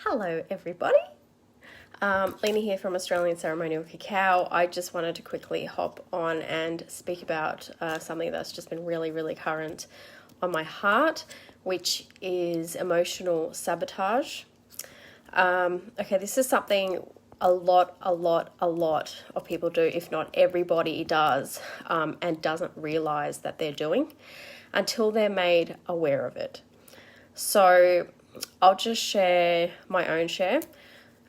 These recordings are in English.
Hello everybody, Lena here from Australian Ceremonial Cacao. I just wanted to quickly hop on and speak about something that's just been really current on my heart, which is emotional sabotage. Okay, this is something a lot of people do, if not everybody does, and doesn't realize that they're doing until they're made aware of it. So I'll just share my own share.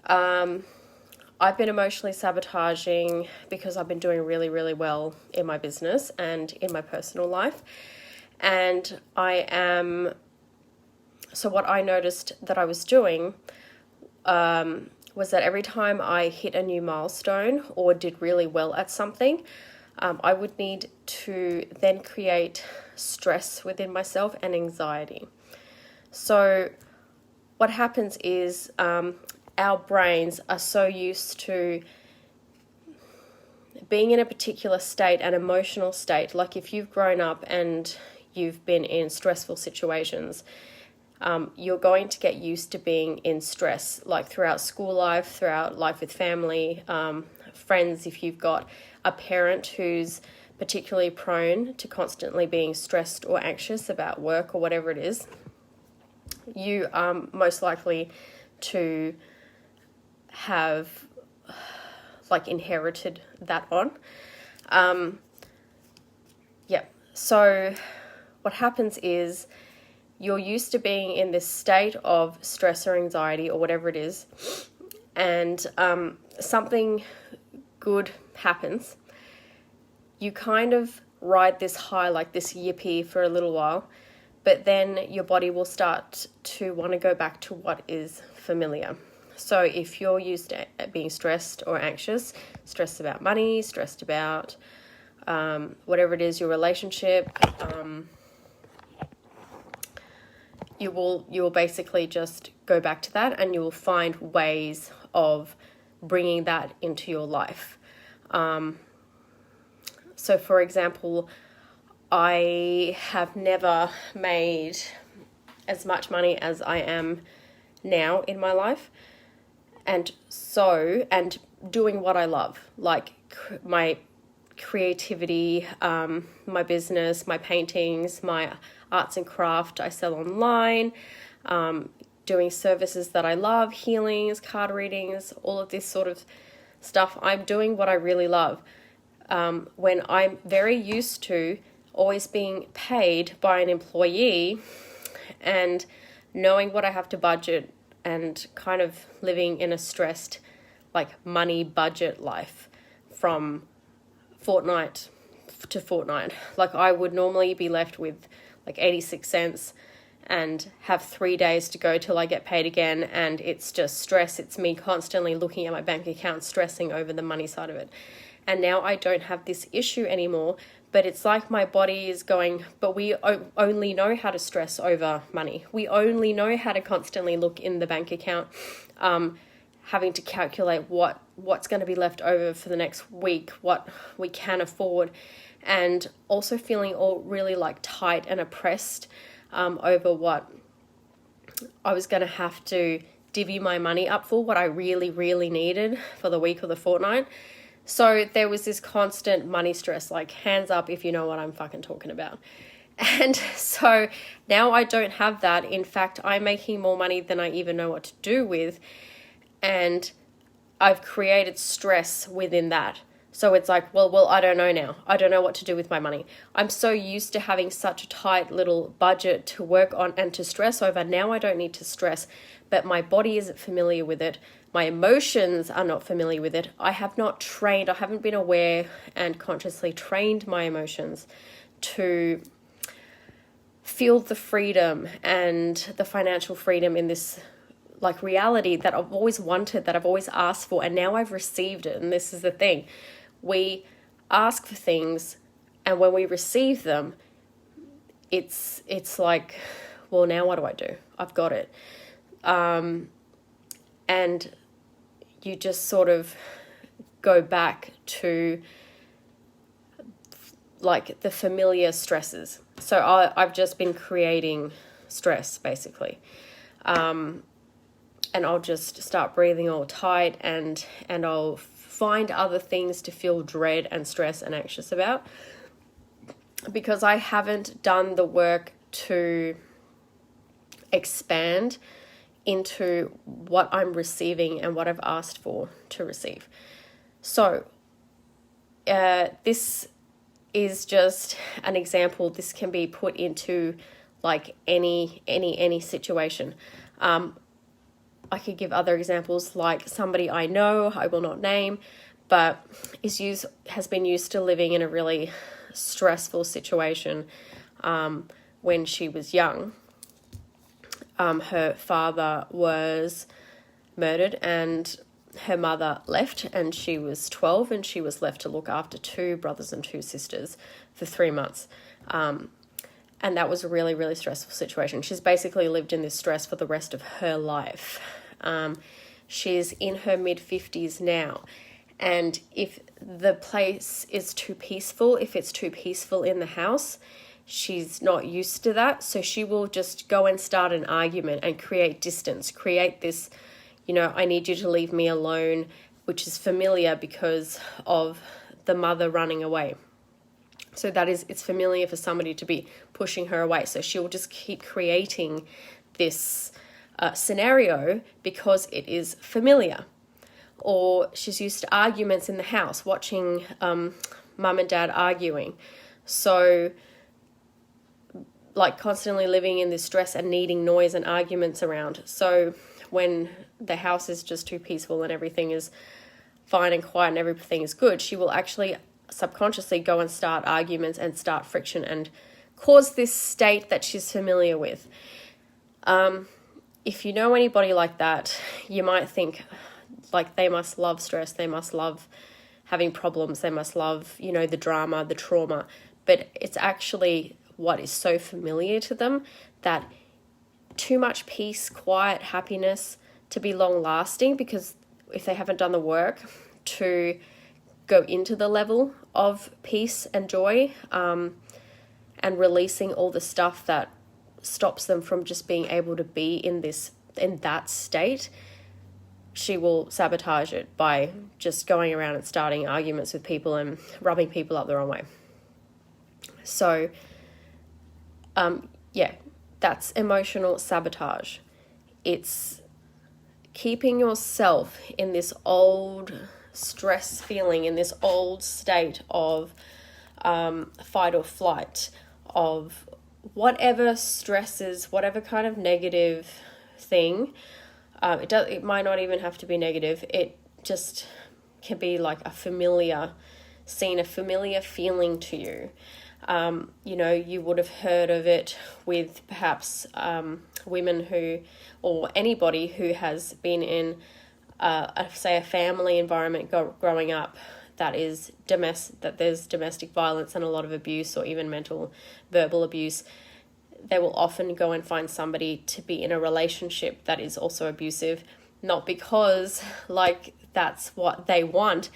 I've been emotionally sabotaging because I've been doing really well in my business and in my personal life. And so what I noticed that I was doing was that every time I hit a new milestone or did really well at something, I would need to then create stress within myself and anxiety. So what happens is our brains are so used to being in a particular state, an emotional state. Like if you've grown up and you've been in stressful situations, you're going to get used to being in stress, like throughout school life, throughout life with family, friends. If you've got a parent who's particularly prone to constantly being stressed or anxious about work or whatever it is, you are most likely to have inherited that on. So what happens is you're used to being in this state of stress or anxiety or whatever it is, and something good happens. You kind of ride this high, like this yippee, for a little while, but then your body will start to want to go back to what is familiar. So if you're used to being stressed or anxious, stressed about money, stressed about whatever it is, your relationship, you will basically just go back to that, and you will find ways of bringing that into your life. So for example, I have never made as much money as I am now in my life. And doing what I love, like my creativity, my business, my paintings, my arts and craft I sell online, doing services that I love, healings, card readings, all of this sort of stuff. I'm doing what I really love. When I'm very used to always being paid by an employee and knowing what I have to budget and kind of living in a stressed, money budget life from fortnight to fortnight. I would normally be left with 86 cents and have 3 days to go till I get paid again, and it's just stress. It's me constantly looking at my bank account, stressing over the money side of it. And now I don't have this issue anymore, but it's like my body is going, but we only know how to stress over money. We only know how to constantly look in the bank account, having to calculate what's going to be left over for the next week, what we can afford, and also feeling all really tight and oppressed over what I was going to have to divvy my money up for, what I really needed for the week or the fortnight. So there was this constant money stress, hands up if you know what I'm fucking talking about. And so now I don't have that. In fact, I'm making more money than I even know what to do with. And I've created stress within that. So it's well, I don't know now. I don't know what to do with my money. I'm so used to having such a tight little budget to work on and to stress over. Now I don't need to stress, but my body isn't familiar with it. My emotions are not familiar with it. I haven't been aware and consciously trained my emotions to feel the freedom and the financial freedom in this reality that I've always wanted, that I've always asked for, and now I've received it. And this is the thing. We ask for things, and when we receive them, it's well, now what do I do? I've got it. And you just sort of go back to the familiar stresses. So I've just been creating stress, basically. and I'll just start breathing all tight, and I'll find other things to feel dread and stress and anxious about, because I haven't done the work to expand into what I'm receiving and what I've asked for to receive. So this is just an example. This can be put into like any situation. I could give other examples, like somebody I know, I will not name, but has been used to living in a really stressful situation when she was young. Her father was murdered and her mother left, and she was 12, and she was left to look after 2 brothers and 2 sisters for 3 months. And that was a really, really stressful situation. She's basically lived in this stress for the rest of her life. She's in her mid-50s now. And if the place is too peaceful, if it's too peaceful in the house, she's not used to that. So she will just go and start an argument and create distance, create this, I need you to leave me alone, which is familiar because of the mother running away. So it's familiar for somebody to be pushing her away. So she'll just keep creating this scenario because it is familiar. Or she's used to arguments in the house, watching mum and dad arguing. So like constantly living in this stress and needing noise and arguments around. So when the house is just too peaceful and everything is fine and quiet and everything is good, she will actually subconsciously go and start arguments and start friction and cause this state that she's familiar with. If you know anybody like that, you might think like they must love stress, they must love having problems, they must love, the drama, the trauma, but it's actually what is so familiar to them that too much peace, quiet, happiness to be long lasting, because if they haven't done the work to go into the level of peace and joy and releasing all the stuff that stops them from just being able to be in that state, she will sabotage it by just going around and starting arguments with people and rubbing people up the wrong way. So that's emotional sabotage. It's keeping yourself in this old stress feeling, in this old state of fight or flight, of whatever stresses, whatever kind of negative thing. It might not even have to be negative. It just can be like a familiar scene, a familiar feeling to you. You would have heard of it with perhaps women or anybody who has been in, a family environment growing up that there's domestic violence and a lot of abuse, or even verbal abuse. They will often go and find somebody to be in a relationship that is also abusive, not because that's what they want.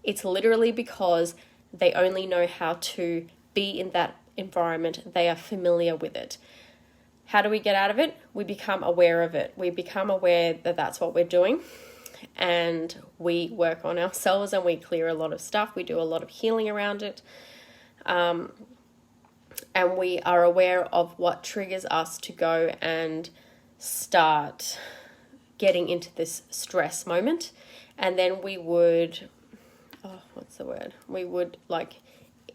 It's literally because they only know how to be in that environment. They are familiar with it. How do we get out of it? We become aware of it. We become aware that that's what we're doing, and we work on ourselves and we clear a lot of stuff. We do a lot of healing around it. And we are aware of what triggers us to go and start getting into this stress moment. And then we would, we would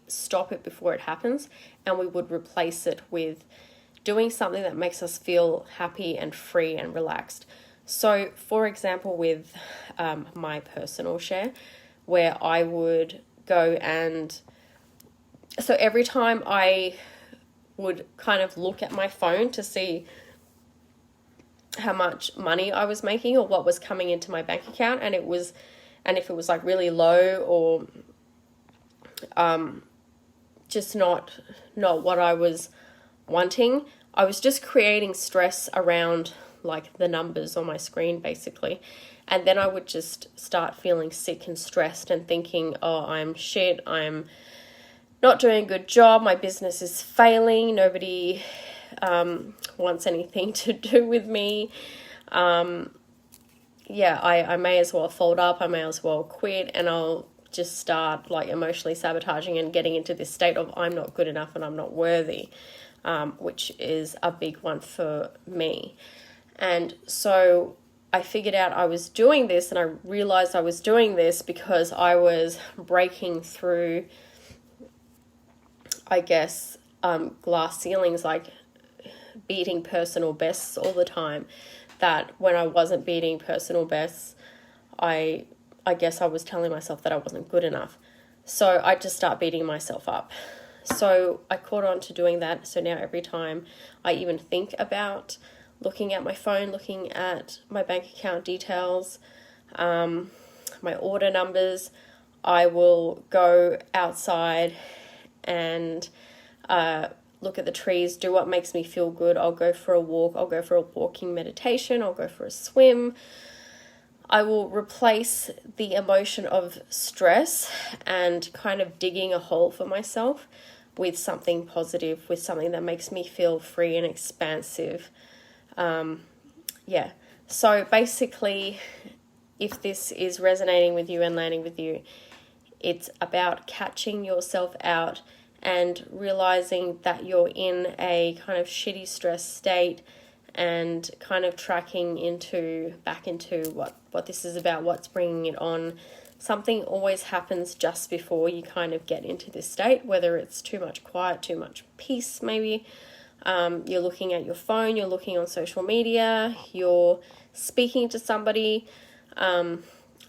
stop it before it happens, and we would replace it with doing something that makes us feel happy and free and relaxed. So, for example, with my personal share, where I would go and... So every time I would kind of look at my phone to see how much money I was making or what was coming into my bank account, and if it was really low or just not what I was wanting, I was just creating stress around the numbers on my screen basically. And then I would just start feeling sick and stressed and thinking, oh, I'm shit, I'm not doing a good job, my business is failing, nobody wants anything to do with me. yeah, I may as well fold up, I may as well quit, and I'll just start like emotionally sabotaging and getting into this state of I'm not good enough and I'm not worthy, which is a big one for me. And so I figured out I was doing this, and I realized I was doing this because I was breaking through, I guess, glass ceilings, like beating personal bests all the time. That when I wasn't beating personal bests, I guess I was telling myself that I wasn't good enough. So I just start beating myself up. So I caught on to doing that. So now every time I even think about looking at my phone, looking at my bank account details, my order numbers, I will go outside and look at the trees, do what makes me feel good. I'll go for a walk. I'll go for a walking meditation. I'll go for a swim. I will replace the emotion of stress and kind of digging a hole for myself with something positive, with something that makes me feel free and expansive. So basically, if this is resonating with you and landing with you, it's about catching yourself out and realizing that you're in a kind of shitty stress state, and kind of tracking back into what this is about, what's bringing it on. Something always happens just before you kind of get into this state, whether it's too much quiet, too much peace maybe. You're looking at your phone, you're looking on social media, you're speaking to somebody,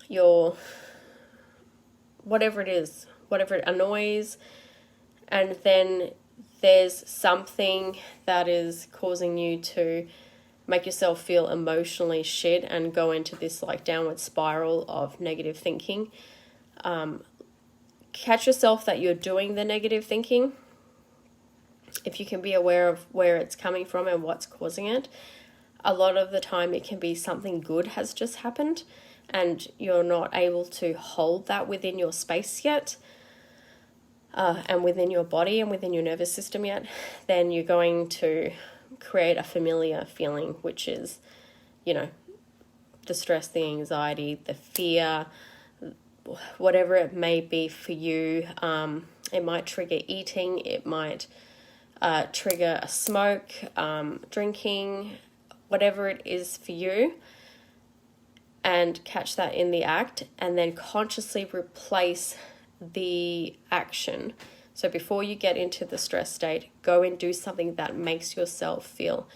you're whatever it is, whatever it annoys, and then there's something that is causing you to make yourself feel emotionally shit and go into this like downward spiral of negative thinking. Catch yourself that you're doing the negative thinking. If you can be aware of where it's coming from and what's causing it, a lot of the time it can be something good has just happened and you're not able to hold that within your space yet, and within your body and within your nervous system yet. Then you're going to create a familiar feeling, which is, the stress, the anxiety, the fear, whatever it may be for you. It might trigger eating, it might trigger a smoke, drinking, whatever it is for you, and catch that in the act, and then consciously replace the action. So before you get into the stress state, go and do something that makes yourself feel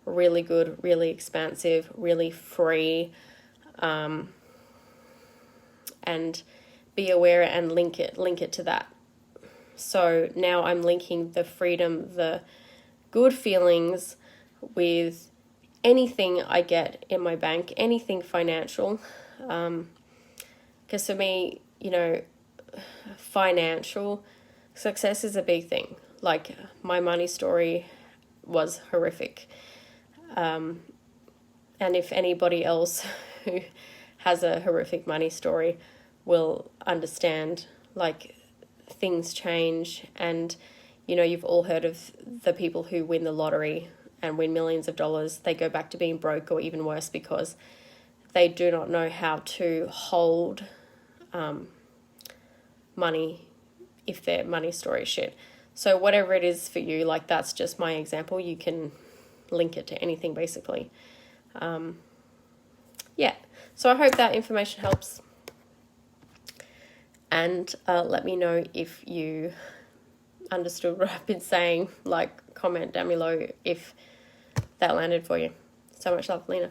really good, really expansive, really free, and be aware and link it to that. So now I'm linking the freedom, the good feelings with anything I get in my bank, anything financial. Because for me, financial success is a big thing. Like, my money story was horrific. And if anybody else who has a horrific money story will understand, like, things change. And, you've all heard of the people who win the lottery and win millions of dollars. They go back to being broke, or even worse, because they do not know how to hold money if their money story is shit. So whatever it is for you, like, that's just my example. You can link it to anything, basically. So I hope that information helps. And let me know if you understood what I've been saying. Like, comment down below if that landed for you. So much love, Lena.